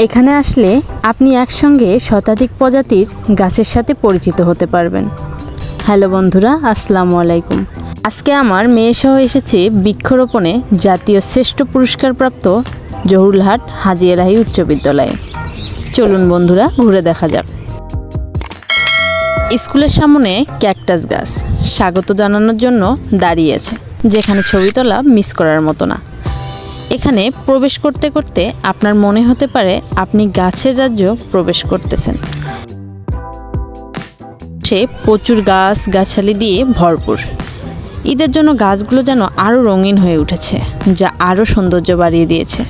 এখানে আসলে আপনি একসঙ্গে শতাধিক প্রজাতির গাছের সাথে পরিচিত হতে পারবেন। হ্যালো বন্ধুরা, আসসালামু আলাইকুম। আজকে আমার মেয়ে সহ এসেছে বৃক্ষরোপণে জাতীয় শ্রেষ্ঠ পুরস্কারপ্রাপ্ত জহুরুলহাট হাজী এলাহী উচ্চ বিদ্যালয়ে। চলুন বন্ধুরা, ঘুরে দেখা যাক। স্কুলের সামনে ক্যাকটাস গাছ স্বাগত জানানোর জন্য দাঁড়িয়ে আছে, যেখানে ছবি তোলা মিস করার মতো না। এখানে প্রবেশ করতে করতে আপনার মনে হতে পারে আপনি গাছের রাজ্য প্রবেশ করতেছেন। সে প্রচুর গাছ গাছালি দিয়ে ভরপুর। ঈদের জন্য গাছগুলো যেন আরও রঙিন হয়ে উঠেছে, যা আরও সৌন্দর্য বাড়িয়ে দিয়েছে।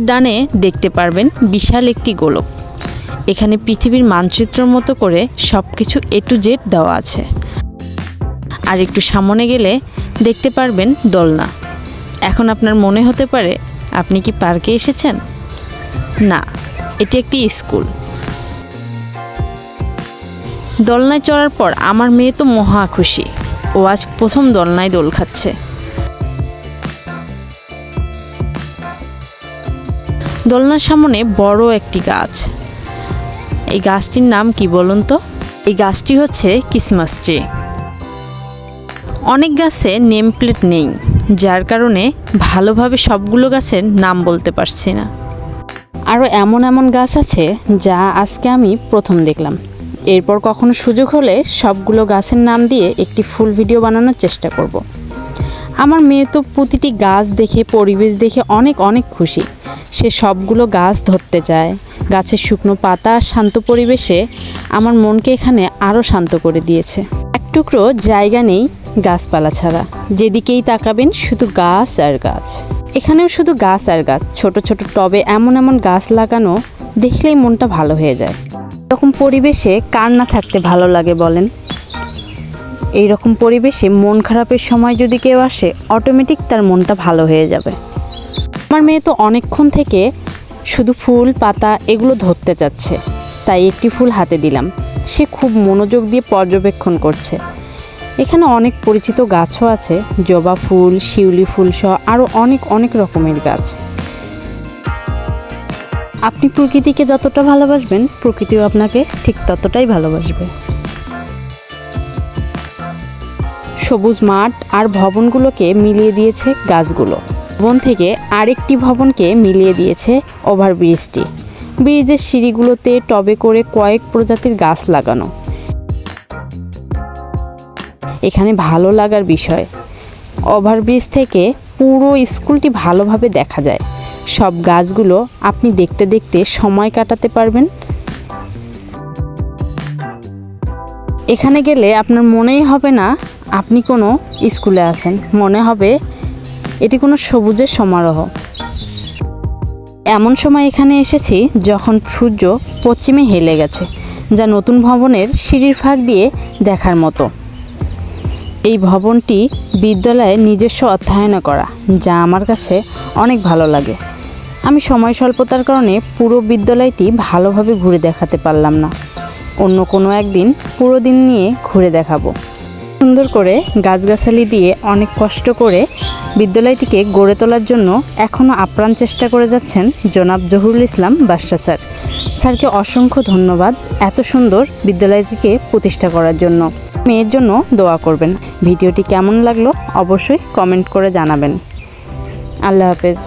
ডানে দেখতে পারবেন বিশাল একটি গোলক। এখানে পৃথিবীর মানচিত্রের মতো করে সব কিছু A to Z দেওয়া আছে। আর একটু সামনে গেলে দেখতে পারবেন দোলনা। এখন আপনার মনে হতে পারে আপনি কি পার্কে এসেছেন? না, এটি একটি স্কুল। দোলনায় চড়ার পর আমার মেয়ে তো মহা খুশি। ও আজ প্রথম দোলনায় দোল খাচ্ছে। দোলনার সামনে বড় একটি গাছ। এই গাছটির নাম কি বলুন তো? এই গাছটি হচ্ছে ক্রিসমাস ট্রি। অনেক গাছে নেম প্লেট নেই, যার কারণে ভালোভাবে সবগুলো গাছের নাম বলতে পারছি না। আরও এমন এমন গাছ আছে যা আজকে আমি প্রথম দেখলাম। এরপর কখনো সুযোগ হলে সবগুলো গাছের নাম দিয়ে একটি ফুল ভিডিও বানানোর চেষ্টা করব। আমার মেয়ে তো প্রতিটি গাছ দেখে, পরিবেশ দেখে অনেক অনেক খুশি। সে সবগুলো গাছ ধরতে চায়। গাছের শুকনো পাতা আর শান্ত পরিবেশে আমার মনকে এখানে আরও শান্ত করে দিয়েছে। এক টুকরো জায়গা নেই গাছপালা ছাড়া। যেদিকেই তাকাবেন শুধু গাছ আর গাছ। এখানেও শুধু গাছ আর গাছ। ছোট ছোট টবে এমন এমন গাছ লাগানো, দেখলেই মনটা ভালো হয়ে যায়। এরকম পরিবেশে কার না থাকতে ভালো লাগে বলেন? এইরকম পরিবেশে মন খারাপের সময় যদি কেউ আসে, অটোমেটিক তার মনটা ভালো হয়ে যাবে। আমার মেয়ে তো অনেকক্ষণ থেকে শুধু ফুল পাতা এগুলো ধরতে চাচ্ছে, তাই একটি ফুল হাতে দিলাম। সে খুব মনোযোগ দিয়ে পর্যবেক্ষণ করছে। এখানে অনেক পরিচিত গাছও আছে, জবা ফুল, শিউলি ফুল সহ আরও অনেক অনেক রকমের গাছ। আপনি প্রকৃতিকে যতটা ভালোবাসবেন, প্রকৃতিও আপনাকে ঠিক ততটাই ভালোবাসবে। সবুজ মাঠ আর ভবনগুলোকে মিলিয়ে দিয়েছে গাছগুলো। ভবন থেকে আরেকটি ভবনকে মিলিয়ে দিয়েছে ওভারব্রিজটি। ব্রিজের সিঁড়িগুলোতে টবে করে কয়েক প্রজাতির গাছ লাগানো। এখানে ভালো লাগার বিষয়, ওভারব্রিজ থেকে পুরো স্কুলটি ভালোভাবে দেখা যায়। সব গাছগুলো আপনি দেখতে দেখতে সময় কাটাতে পারবেন। এখানে গেলে আপনার মনেই হবে না আপনি কোনো স্কুলে আছেন, মনে হবে এটি কোনো সবুজের সমারোহ। এমন সময় এখানে এসেছি যখন সূর্য পশ্চিমে হেলে গেছে, যা নতুন ভবনের সিঁড়ির ফাঁক দিয়ে দেখার মতো। এই ভবনটি বিদ্যালয়ের নিজস্ব অর্থায়নে করা, যা আমার কাছে অনেক ভালো লাগে। আমি সময় স্বল্পতার কারণে পুরো বিদ্যালয়টি ভালোভাবে ঘুরে দেখাতে পারলাম না। অন্য কোনো একদিন পুরো দিন নিয়ে ঘুরে দেখাবো। সুন্দর করে গাছগাছালি দিয়ে অনেক কষ্ট করে বিদ্যালয়টিকে গড়ে তোলার জন্য এখনও আপ্রাণ চেষ্টা করে যাচ্ছেন জনাব জহুরুল ইসলাম বাদশা স্যার। স্যারকে অসংখ্য ধন্যবাদ এত সুন্দর বিদ্যালয়টিকে প্রতিষ্ঠা করার জন্য। মেয়ের জন্য দোয়া করবেন। ভিডিওটি কেমন লাগলো অবশ্যই কমেন্ট করে জানাবেন। আল্লাহ হাফেজ।